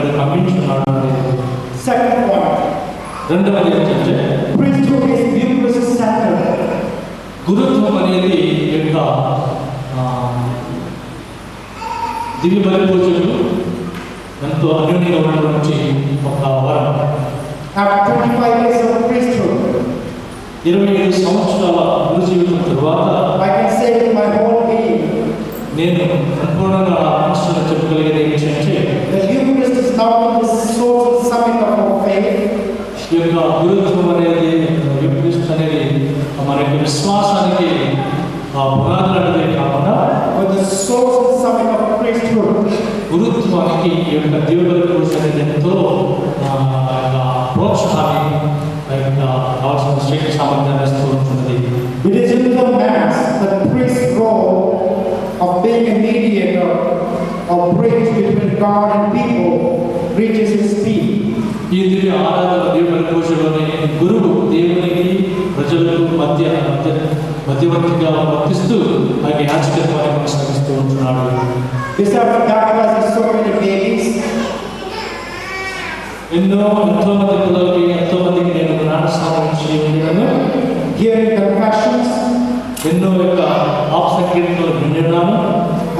ఇక్కడ పంపించున్నాడు. Second point. రెండవది ఏంటంటే Priesthood is Eucharist-centered. గురుత్వం అనేది యొక్క దివ్య బలి పూజలు ఎంతో అన్యోన్యంగా ఉన్నటువంటి ఒక వరం. After 25 years of priesthood, 25 సంవత్సరాల గురు జీవితం తరువాత I can say with my whole being, నేను సంపూర్ణంగా ఆశను చెప్పగలిగేది ఏంటంటే the Eucharist is not only the source and summit of our faith, ఈ యొక్క గురుత్వం అనేది యూక్రిస్ట్ అనేది మన యొక్క విశ్వాసానికి పునాది లాంటిదే కాకుండా but the source and summit of priesthood. గురుత్వానికి ఈ యొక్క దివ్య పూజ అనేది ఎంతో ప్రోత్సాహాన్ని కావాల్సిన శక్తి సామర్థ్యాన్ని ఇస్తూ ఉంటుంది. It is in the Mass that the priest's role of being a mediator or bridge between God and people reaches its peak. ఈ దివ్య ఆరాధన దివ్య పూజలోని గురువు దేవునికి ప్రజలకు మధ్యవర్తిగా వర్తిస్తూ ఆయన యాజకత్వాన్ని కొనసాగిస్తూ ఉంటున్నాడు. Besides baptizing so many babies, ఎంతో మంది పిల్లలకి ఎంతో మందికి నేను జ్ఞానస్నానం చేయను, hearing confessions, ఎన్నో యొక్క ఆప్సంకీర్తనలు విన్నాను,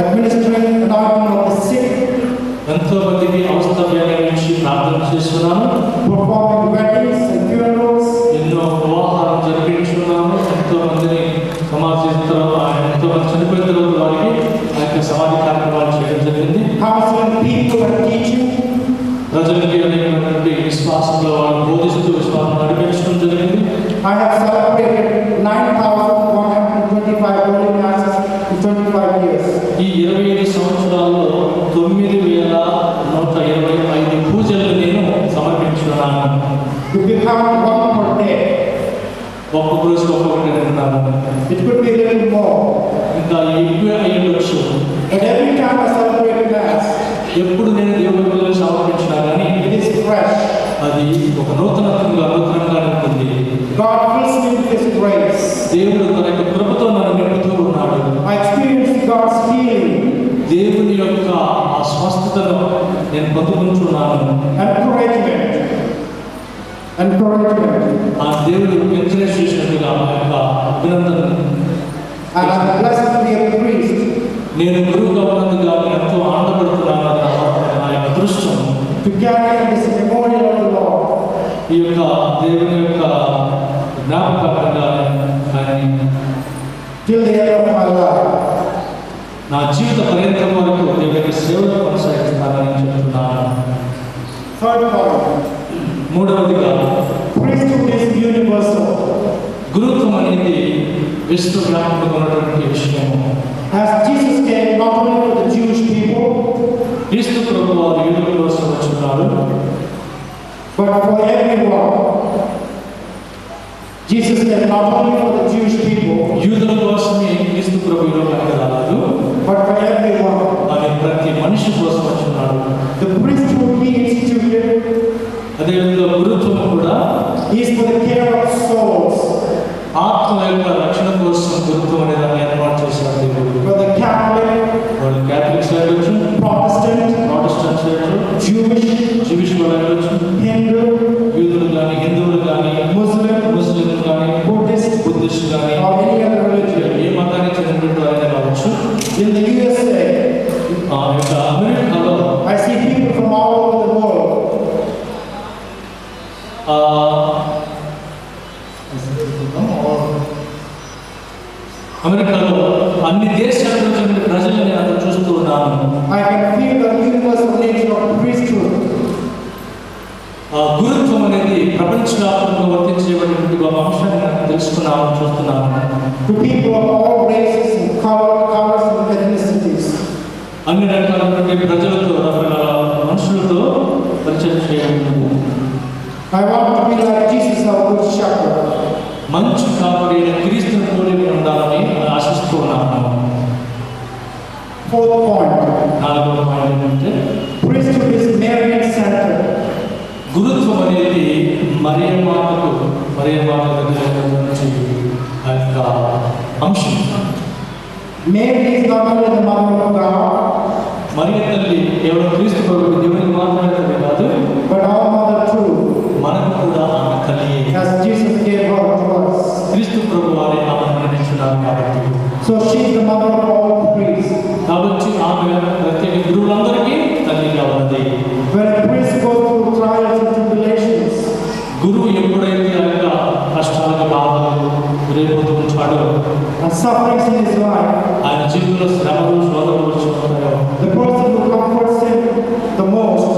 administering anointing of the sick, ఎంతో మందికి అవస్థవ్యాల నుంచి ప్రార్థన చేస్తున్నాను, performing weddings and funerals, ఎన్నో వివాహాలు జరిపించున్నాను, ఎంతో మందిని సమాధిలో ఎంతో మంది చనిపోయిన తర్వాత వారికి ఆ యొక్క సమాధి కార్యక్రమాలు చేయడం జరిగింది. counseling people and teaching. ప్రజలకి అనేకమైనటువంటి విశ్వాసంలో వాళ్ళు బోధిస్తూ విశ్వాసం నడిపించడం జరిగింది. I have celebrated 9,125 holy masses in 25 years. ఈ 25 సంవత్సరాల్లో 9,125 పూజలు నేను సమర్పించున్నాను. You can count one per day. ఒక్కొక్క రోజు ఒక్కొక్కటి అంటున్నాను. It could be a little more. ఇంకా ఎక్కువ అయ్యవచ్చు. But every time I celebrate Mass, ఎప్పుడు నేను దేవుడి పిల్లలు సమర్పించినా కానీ it is fresh. అది ఒక నూతనంగా ఉంటుంది. God fills me with His grace. దేవుడు తన యొక్క కృపతో నన్ను నింపుతూ ఉన్నాడు. I experience God's healing, దేవుని యొక్క ఆ స్వస్థతను నేను పొందుకుంటున్నాను. encouragement. ఆ దేవుడు ఎంకరేజ్ చేసినట్టుగా ఆ యొక్క అభినందన. And I'm blessed to be a priest. నేను గురువుగా ఉన్నందుగా ఎంతో ఆనందపడుతున్నాను. నా యొక్క అదృష్టం To carry on this memorial of the Lord. ఈ యొక్క దేవుని యొక్క జ్ఞాపకంగా Till the end of my life. నా జీవిత పర్యంతం వరకు దేవుని యొక్క సేవను కొనసాగిస్తానని చెప్తున్నాను. Third point. మూడవదిగా Priesthood is universal. గురుత్వం అనేది విశ్వవ్యాప్తంగా ఉన్నటువంటి విషయము. As Jesus came not only for the Jewish people, క్రీస్తు ప్రభువు యూదుల కోసం వచ్చున్నారు, but for everyone. Jesus came not only for the Jewish people, యూదుల కోసమే క్రీస్తు ప్రభువు లోకానికి రాలేదు, but for everyone. ఆయన ప్రతి మనిషి కోసం వచ్చున్నాడు. The priesthood He instituted అదేవిధంగా గురుత్వం కూడా is for the care of souls. ఆత్మ యొక్క రక్షణ కోసం గురుత్వం అనే దాన్ని ఏర్పాటు చేశారు దేవుడు. For the Catholic, వాళ్ళు క్యాథలిక్స్ అయ్యొచ్చు, Protestant, ప్రాటెస్టెంట్స్ అయ్యొచ్చు, Jewish వాళ్ళు అయ్యొచ్చు, Hindu, యూదులు కానీ హిందువులు కానీ ముస్లింలు కానీ బుద్ధిస్ట్ కానీ or any other religion. ఏ మతానికి చెందినటువంటి వారైనా కావచ్చు. In the USA, అమెరికాలో I see people from all over the world. అమెరికాలో అన్ని దేశాల నుంచి ప్రజలను నేను అక్కడ చూస్తూ ఉన్నాను. I can feel the universal nature of priesthood. గురుత్వం అనేది ప్రపంచవ్యాప్తంగా వర్తించేటువంటి ఒక అంశాన్ని నేను తెలుసుకున్నాను, చూస్తున్నాను. To people of all races and colors and ethnicities. అన్ని రకాలైనటువంటి ప్రజలతో రకరకాల మనుషులతో పరిచయం చేయడం. I want to be like Jesus, our good shepherd. మంచి కాపాడిన క్రీస్తుని పోలి ఉండాలని ఆశిస్తూ ఉన్నాను. Fourth point. నాలుగవ పాయింట్ ఏంటంటే Priesthood is Marian-centered. గురుత్వం అనేది మరియ మాతకు దగ్గర నుంచి ఆ యొక్క అంశం. Mary is not only the mother of God, మరియ తల్లి కేవలం క్రీస్తు ప్రభువు దేవునికి మాత్రమే గురువు ఎప్పుడైతే ఆ యొక్క కష్టాలకు బాధలకు గురైపోతూ ఉంటాడో, and sufferings in his life, ఆయన జీవితంలో శ్రమలు శోధనలు వచ్చి ఉంటాయో, the person who comforts him the most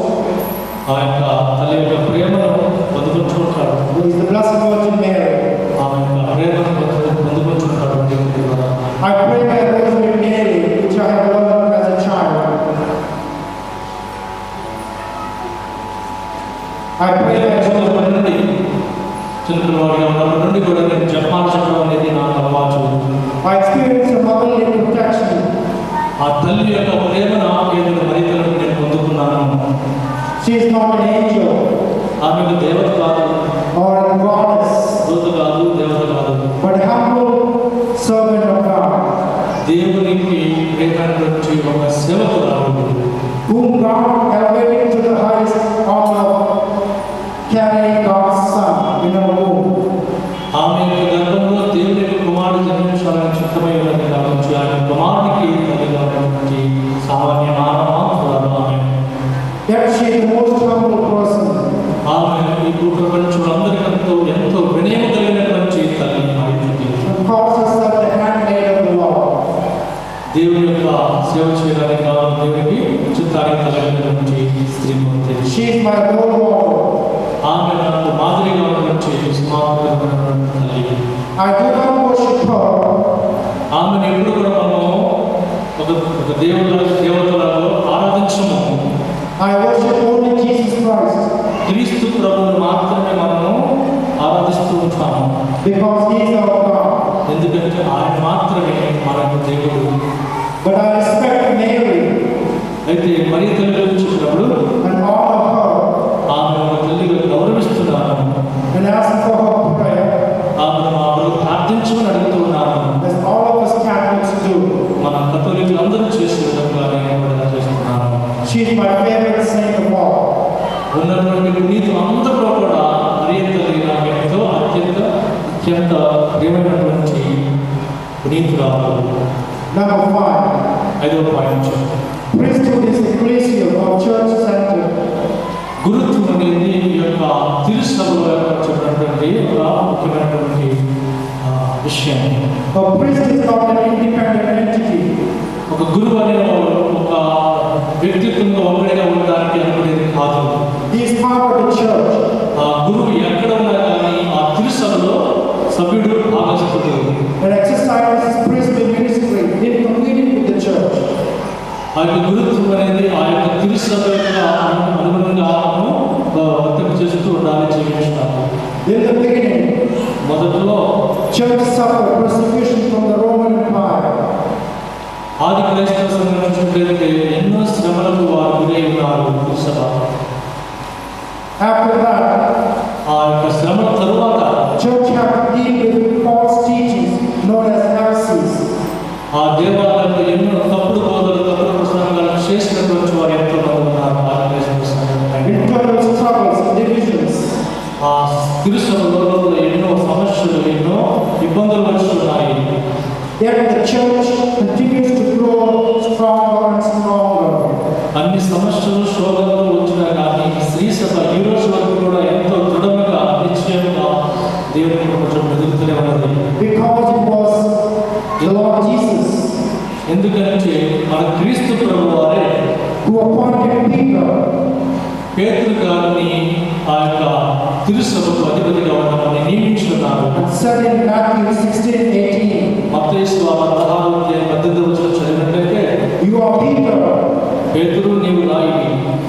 ఆ యొక్క తల్లి యొక్క ప్రేమను పొందుకుంటుంటాడు. is the Blessed Virgin Mary. ఆమె యొక్క ప్రేమను పొందుకుంటుంటాడు. దేవుడి ద్వారా I pray my Rosary Mary, which I have learned as a child. I pray my చిన్నప్పటి నుండి చిన్నపిల్లవాడిగా ఉన్నప్పటి నుండి కూడా నేను జపాన్ చెప్పడం అనేది నాకు అలవాటు. I experience a motherly protection. ఆ తల్లి యొక్క ప్రేమను ఆప్యాయతను మరింతలను నేను పొందుకున్నాను. She is not an angel ఆమె ఒక దేవత కాదు, or a goddess, దూత కాదు, దేవత కాదు, but a humble servant of God, దేవునికి ప్రేమైనటువంటి ఒక సేవకురాలు, whom God elevated to the highest honor of carrying God's Son in her womb. ఆమె యొక్క గర్భంలో దేవుని యొక్క కుమారుడు జన్మించాలని చిత్తమై ఉన్నది కాబట్టి ఆయన కుమారుడికి తల్లిగా ఉన్నటువంటి సామాన్య మానవ ఆమె. Yet she is the most humble person. ఆమె ఈ భూప్రపంచంలో అందరికంతో ఎంతో వినయం కలిగినటువంటి తల్లి అయింది. And calls herself the handmaid of the Lord. దేవుని యొక్క సేవ చేయడానికి కావాలి, దేవునికి చిత్తానికి కలిగినటువంటి స్త్రీమూర్తి. She is my role model. ఆమె నాకు మాదిరిగా ఉన్నటువంటి స్మారకమైనటువంటి తల్లి. I do not worship her ఆమెను ఎప్పుడు కూడా మనం ఒక దేవతలాగా ఆరాధించము. I worship only Jesus Christ క్రీస్తు ప్రభువును మాత్రమే మనము ఆరాధిస్తూ ఉంటాము. because He is our God. ఎందుకంటే ఆయన మాత్రమే మనకు దేవుడు. But I respect Mary అయితే మరియ తల్లి గురించి చెప్పినప్పుడు and honor her ఆమె ఒక తల్లిగా గౌరవిస్తున్నాను. and ask for her prayer, ఆమెను మా ప్రభు ప్రార్థించమని అడుగుతున్నాను. as all of us Catholics do. మన కథోలికులు అందరూ చేసే విధంగా నేను కూడా చేస్తున్నాను. She is my favorite saint of all. ఉన్నటువంటి పునీతులు అందరిలో కూడా మరియ తల్లి నాకు ఎంతో అత్యంత ప్రియమైనటువంటి పునీతురాలు. Number 5. 5వ point, Priesthood is ecclesial or church center. గురుత్వం అనేది ఈ యొక్క తిరుసభలో చెప్పినటువంటి ఒక ముఖ్యమైనటువంటి విషయం. A priest is not an independent entity. ఒక గురువు అనే ఒక వ్యక్తిత్వంగా ఒక్కడిగా ఉండడానికి అనుకునేది కాదు. He is part of the church. ఆ గురువు ఎక్కడ ఉన్నా కానీ ఆ తిరుసభలో సభ్యుడు భాగస్థుడు. And exercises his priestly ministry in communion with the church. ఆ యొక్క గురుత్వం అనేది ఆ యొక్క తిరుసభ యొక్క అనుగుణంగా వర్తింప చేస్తూ ఉండాలి, జీవించాలి. In the beginning, మొదట్లో church suffered persecution from the Roman Empire. ఆది క్రైస్తవ సంఘం చూసినట్లయితే ఎన్నో శ్రమలకు వారు గురై ఉన్నారు. తిరుసభ After that, ఆ యొక్క శ్రమల తరువాత church had to deal with false teachings known as heresies. ఆ దేవాలయంలో ఎన్నో తప్పుడు బోధలు, తప్పుడు ప్రసంగాలు చేసినటువంటి వారు ఎంతో మంది ఉన్నారు. ఆది క్రైస్తవ సంఘం Internal struggles and divisions. ఆ తిరుసభలో ఎన్నో సమస్యలు, ఎన్నో ఇబ్బందులు వస్తున్నాయి. Yet the church continues to grow stronger and stronger. అన్ని సమస్యలు శోధనలు వచ్చినా కానీ స్త్రీ సభ ఈ రోజు వరకు కూడా ఎంతో దృఢంగా నిశ్చయంగా దేవుని కొంచెం ఎదుగుతూనే ఉన్నది. Because it was the Lord Jesus ఎందుకంటే మన క్రీస్తు ప్రభు వారే who appointed Peter పేతురు గారిని ఆ యొక్క తిరుసభకు అధిపతిగా ఉండమని నియమించున్నారు. and said in Matthew 16:18, మత్తయి సువార్త 16:18 చదివినట్లయితే, "You are Peter, పేతురు నీవు రాయి,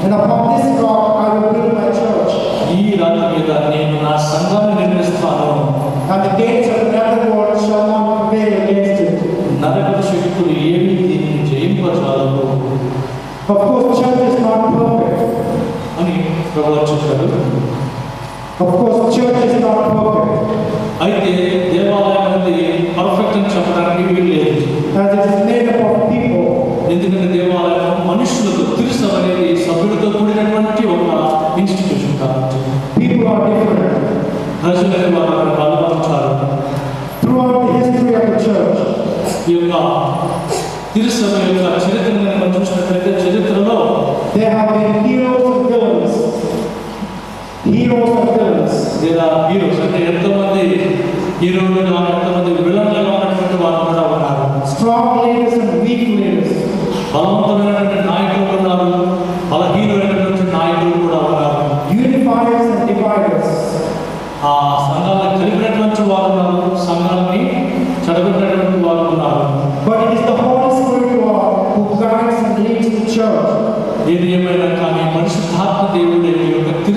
and upon this rock I will build my church, ఈ రాతి మీద నేను నా సంఘాన్ని నిర్మిస్తాను, and the gates of the netherworld shall not prevail against it." నరక శక్తులు ఏమీ దీన్ని జయింపజాలవు. Of course, church is not perfect. అని ప్రభువు చెప్పారు. Of course, church is not perfect, అయితే దేవాలయం అనేది పర్ఫెక్ట్ అని చెప్పడానికి వీలు లేదు. as it is made up of people. ఎందుకంటే దేవాలయం మనుషులతో, తిరుసభ అనేది సభ్యులతో కూడినటువంటి ఒక ఇన్స్టిట్యూషన్ కాబట్టి People are different. ప్రజలైన వారు అక్కడ పాల్గొంటారు. Throughout the history of the church, ఈ యొక్క తిరుసభ యొక్క చరిత్రను మనం చూసినట్లయితే చరిత్రలో there have been heroes and villains. Heroes and villains. There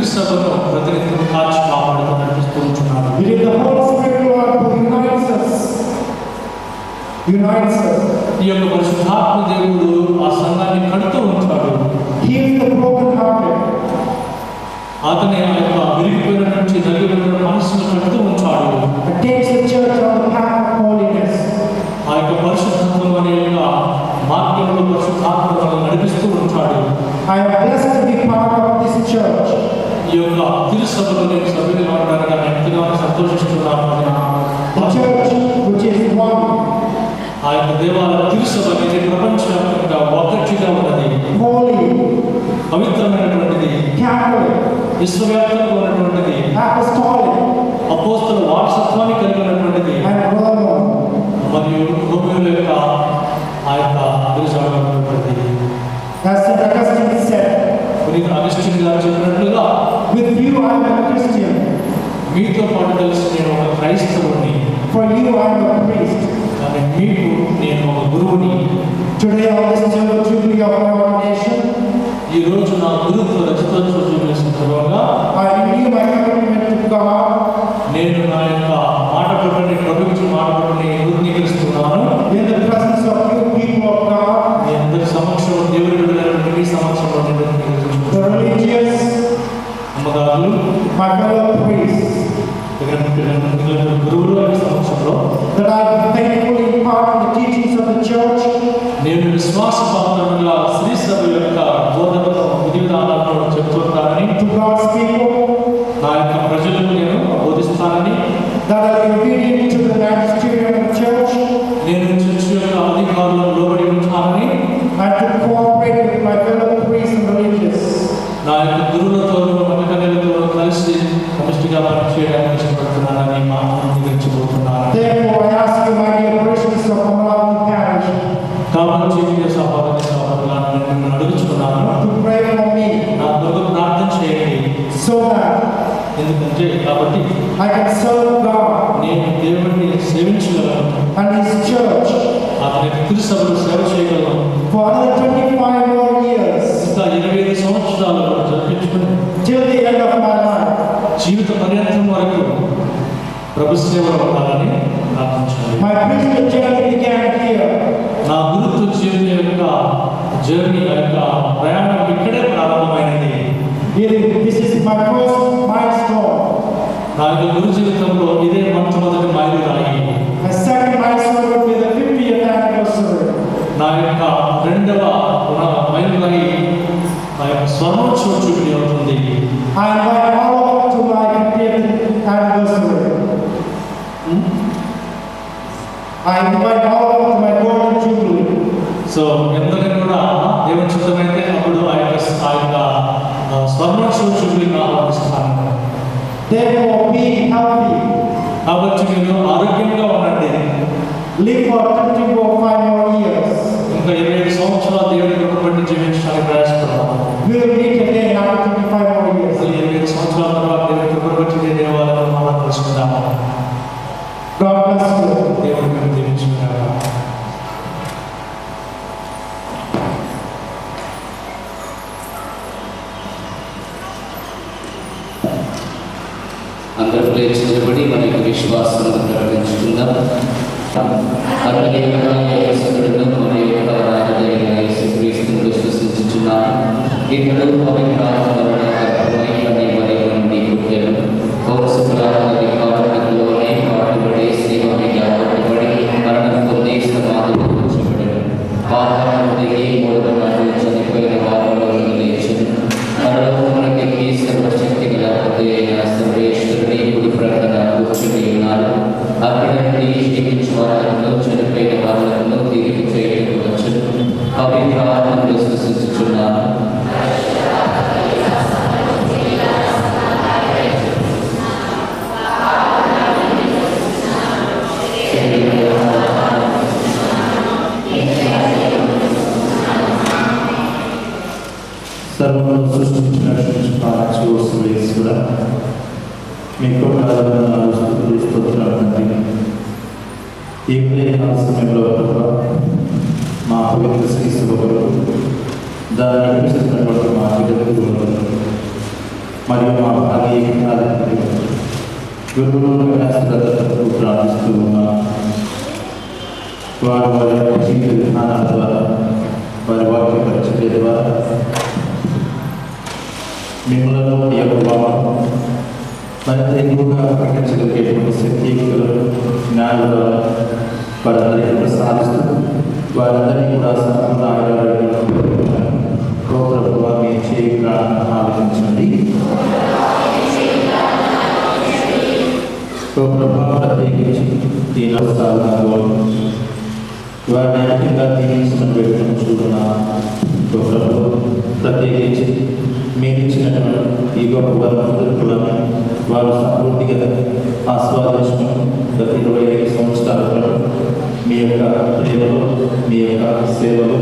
తిరుసభను ప్రతినిత్యం కాచి కాపాడుతూ నడిపిస్తూ ఉంటున్నాడు. It is the Holy Spirit, Lord, who unites us. ఈ యొక్క పరిశుద్ధాత్మ దేవుడు ఆ సంఘాన్ని కడుతూ ఉంటాడు. He is the broken-hearted. అతనే ఆ యొక్క విరిగిపోయిన నుంచి నలిగిపోయిన మనసును కడుతూ ఉంటాడు. And takes the church on the path of holiness. ఆ యొక్క పరిశుద్ధత్వం అనే యొక్క మార్గంలో పరిశుద్ధాత్మను నడిపిస్తూ ఉంటాడు. I am blessed to be part of this church. ఈ యొక్క తిరుసభలో నేను సభ్యులుగా ఉండడానికి నేను ఎంతగానో సంతోషిస్తున్నాను. The church which is one. ఆ యొక్క దేవాలయ తిరుసభ అనేది ప్రపంచవ్యాప్తంగా ఒకటిగా ఉన్నది. Holy. పవిత్రమైనటువంటిది. Catholic. విశ్వవ్యాప్తంగా ఉన్నటువంటిది. Apostolic. అపోస్తల వారసత్వాన్ని కలిగి ఉన్నటువంటిది. And Roman. మరియు రోమియోల యొక్క ఆ యొక్క తిరుసభమైనటువంటిది. As St. Augustine said, పునీత అగస్టిన్ గారు చెప్పినట్లుగా, with you I am a Christian. మీతో పాటు కలిసి నేను ఒక క్రైస్తవుని. For you I am a priest. కానీ మీకు నేను ఒక గురువుని. Today on this jubilee of my ordination, ఈ రోజు నా గురుత్వ రజతోత్సవ జూబిలీ సందర్భంగా I renew my commitment to God. నేను నా యొక్క మాట పట్టుని ప్రభుత్వ మాట పట్టుని నూతనీకరిస్తున్నాను. In the presence of you people of God, మీ అందరి సమక్షంలో దేవుడి బిడ్డలైన మీ సమక్షంలో నేను the నూతనీకరిస్తున్నాను. religious, అమ్మగారులు, my fellow priests, గురువులు అనే సమక్షంలో that I faithfully impart the teachings of the church, నేను విశ్వాసపాత్రముగా శ్రీ సభ యొక్క బోధనలో విధి విధానాలను చెబుతుంటానని, to God's people, నా యొక్క ప్రజలకు నేను బోధిస్తానని, that I be obedient to the magisterium of the church, నేను చర్చ్ యొక్క అధికారులకు లోబడి ఉంటానని, and to cooperate with my fellow priests and religious. నా యొక్క గురువులతోనూ మతకన్యలతోనూ కలిసి సమిష్టిగా పనిచేయడానికి ఇష్టపడుతున్నానని మాటను నిగర్చిపోతున్నాను. Therefore, I ask you, my dear parishioners of Amaravati Parish, కాబట్టి సహోదరులను నేను అడుగుచున్నాను, to pray for me, నా కొరకు ప్రార్థన చేయండి. so that ఎందుకంటే కాబట్టి I can serve God నేను దేవుడిని సేవించగలను, and His church అతని తిరుసభను సేవ చేయగలను. for another 25 more years, ఇంకా 25 సంవత్సరాలు జరిపించుకుని till the end of my life. జీవిత పర్యంతం వరకు ప్రభు సేవలో ఉండాలని ప్రార్థించాలి. My priesthood journey began here. నా గురుత్వ జీవితం యొక్క జర్నీ యొక్క ప్రయాణం ఇక్కడే ప్రారంభమైనది. This is my first milestone. నా యొక్క గురు జీవితంలో ఇదే మొట్టమొదటి మైలురాయి. My second milestone will be the 50th anniversary. నా యొక్క రెండవ మైలురాయి నా యొక్క స్వర్ణోత్సవ జూబిలీ అవుతుంది. I invite all of you to my 50th anniversary. I invite all of you to my golden jubilee. So ఎందరిని కూడా దేవుని చిత్తమైతే అప్పుడు ఆ యొక్క స్వర్ణోత్సవ జూబిలీని ఆహ్వానిస్తాను. Therefore, be healthy. కాబట్టి మీరు ఆరోగ్యంగా ఉండండి. Live for 25 more years. ఇంకా 25 సంవత్సరాలు దేవుని కృపను జీవించడానికి ప్రయాసపడతాము. We will meet again after 25 more years. 25 సంవత్సరాల తర్వాత దేవుని కృపను దేవాలయం మనం కలుసుకుందాము. God bless you. దేవుని కృప దీవించుగాక. అందరూ లేచి నిలబడి మన యొక్క విశ్వాసాన్ని ప్రకటించుకుందాం. అతను మన యొక్క రాజదైన యేసుక్రీస్తును విశ్వసించుచున్నాను. ఇతడు పవిత్రాత్మ వలన గర్భమై మరి నుండి పుట్టెను. పౌరసుకులాది కారణంలోనే పాటుపడి శ్రీమతిగా పట్టుబడి మరణం పొంది సమాధిలో ఉంచబడెను. పాతాళం దిగి మూడవ నాడు చనిపోయిన వారిలో లేచెను. పరలోకమునకెక్కి సర్వశక్తి గల తండ్రి అయిన సర్వేశ్వరుని కుడి ప్రక్కన కూర్చుని ఉన్నాడు. అక్కడ నుండి జీవించు వాళ్లను చనిపోయిన వాళ్లను తిరిగి చేయటకు వచ్చును. పవిత్ర ఆత్మను విశ్వసించుచున్నాను. సర్వము సృష్టించిన కూడా మీకు స్తోత్రాలు. ఈ సమయంలో మా పవిత్ర శ్రీ సభలో దాన్ని నడిపిస్తున్నటువంటి మా బిడ్డలకు మరియు మా భాగ్యాధిపతి గురువులను కష్టాలకు ప్రార్థిస్తూ ఉన్నాం. వారు వారి యొక్క జీవిత విధానాల ద్వారా వారి వాక్య పరిచర్య ద్వారా మిమ్మల్ని ఈ యొక్క భావం మరింత ఎక్కువగా ప్రకటించగలిగేటువంటి శక్తియుక్తులు జ్ఞానం ద్వారా వారందరికీ ప్రసాదిస్తూ వారందరినీ కూడా సంపూర్ణ ప్రభుత్వ మీ చేయి ప్రార్థన ఆలోచించండి. ప్రత్యేకించి ఈ నమస్కారాలు వారిని అధికంగా దీవించడం పెట్టుకుని చూడున్నా. ప్రత్యేకించి మీరు ఇచ్చినటువంటి ఈ గొప్ప వరం కూడా వారు సంపూర్తిగా ఆస్వాదించడం గత 25 సంవత్సరాలలో మీ యొక్క ప్రేమలో మీ యొక్క సేవలో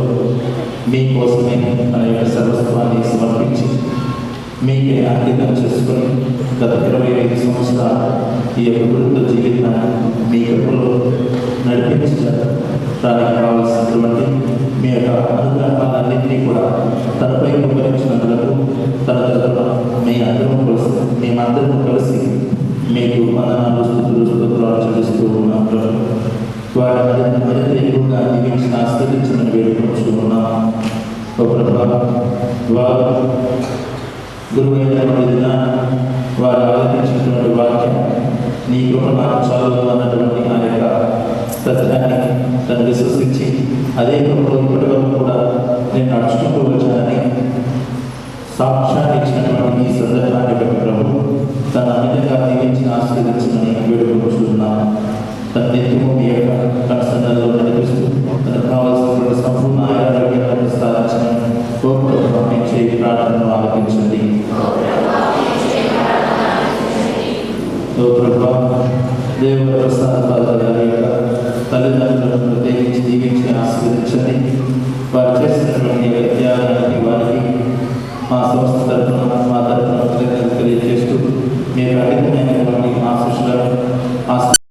మీకోసమే మన యొక్క సర్వస్వాన్ని సమర్పించి మీకే అంకితం చేసుకొని గత 25 సంవత్సరాలు ఈ యొక్క వృద్ధ జీవితాన్ని మీ కృపలో నడిపించడానికి కావాల్సినటువంటి మీ యొక్క అనుగ్రహాలన్నింటినీ కూడా తనపై ఉపకరించినందుకు తన తరఫున మేమందరం కలిసి మీకు వందనాలు స్తుతులు చెల్లిస్తూ ఉన్నాం. వారందరినీ మరింత ఎక్కువగా దీవించిన ఆస్వాదించమని వేడుకొంటూ ఉన్నాం. వారు గురువైనటువంటి వారు ఆలోచించినటువంటి వాక్యం నీ కృప నాకు చాలు అన్నటువంటి ఆ యొక్క సత్యాన్ని తను విశ్వసించి అదే కృపలో ఇప్పటి వరకు కూడా నేను నడుచుకుంటూ వచ్చానని సాక్ష్యాన్ని ఇచ్చినటువంటి ఈ సందర్భాన్ని బట్టి ప్రభు తన అన్నిటిగా దీవించి ఆశీర్వదించమని వేడుకుంటున్నాను. తన నిత్యము మీ యొక్క కనసంలో నడిపిస్తూ తనకు కావాల్సినటువంటి సంపూర్ణ ఆరోగ్యాన్ని ప్రసాదించమని మీ చేయి ప్రార్థనను ఆలపించండి. దేవుని ప్రసాదాల యొక్క తల్లిదండ్రులను ప్రత్యేకించి దీవించి ఆశీర్వదించండి. వారు చేసినటువంటి త్యాగానికి వారికి మా సంస్థ తరఫున మా తరఫున కృతజ్ఞతలు తెలియజేస్తూ మీరు అధికమైన